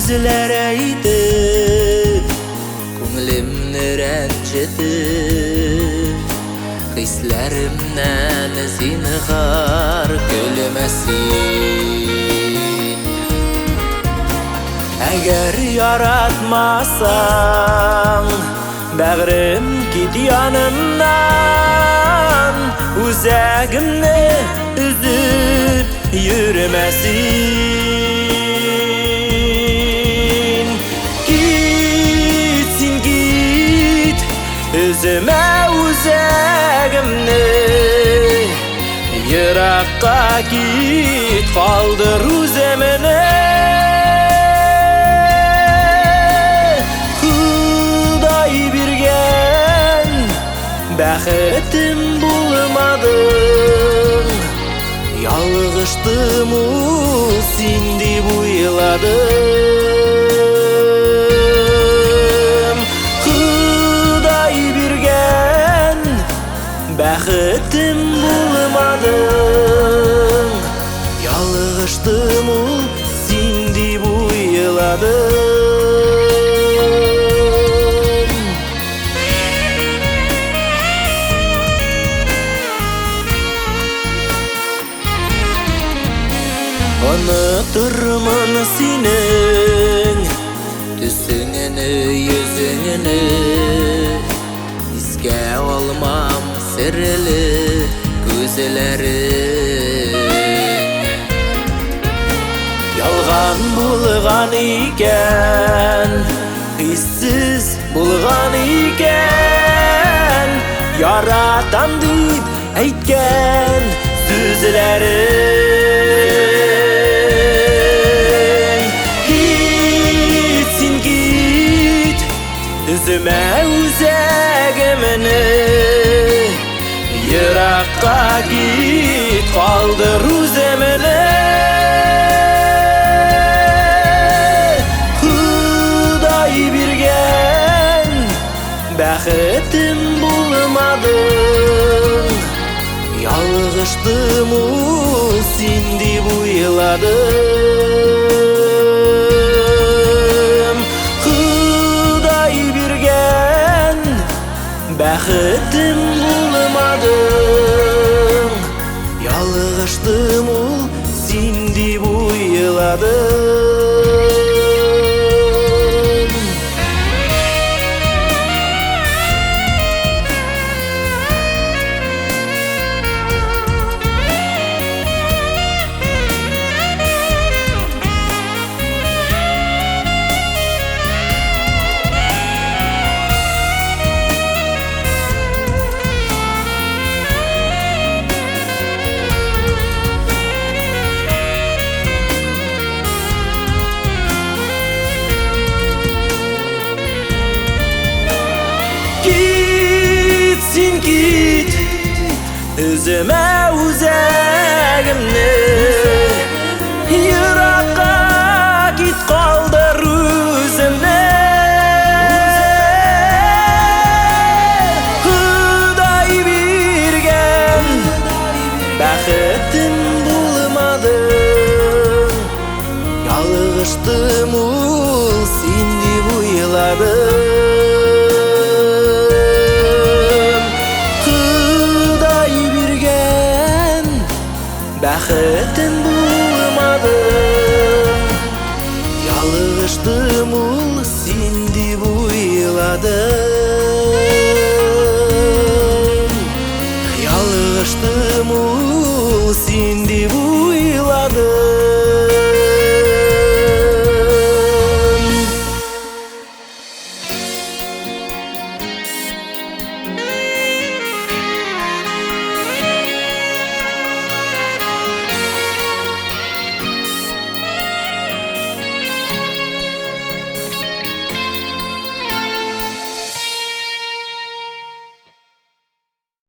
Сөзлер айтып көңілімні ренжітіп Қисләрімнен зинғар күлмесін Әгер яратмасаң бәғрім кет янымнан Өзегімні үзіп йөрмәсин Китсин кит үзіме өзегімні Йыраққа кит қалдыр өзімені Бәхетім болмадың Ялғыштым сен деп ойладым Құдай берген бәхетім болмадың Ялғыштым сен деп ойладым Unutırmın senin Түсіңіні, yüzіңіні Еске алмам сірлі көзлерің Ялған болған екен Хиссіз болған екен Яратам деп әйткен сөзлерің Üzüme özegimini Yıraqqa git qaldır özümini Xuday bergen bəxetim bulmadın Yalğışdım sen deb oyladım Бәхетім болмадың Ялғыштым сен деп ойладым Gitsin git Üzüme özegimni Yıraqqa git qaldır özümni Xuday bergen bəxetim bulmadın Yalğıштым sen deb oyladım Бәхетім болмадың Ялғыштым сен деп ойладым Ялғыштым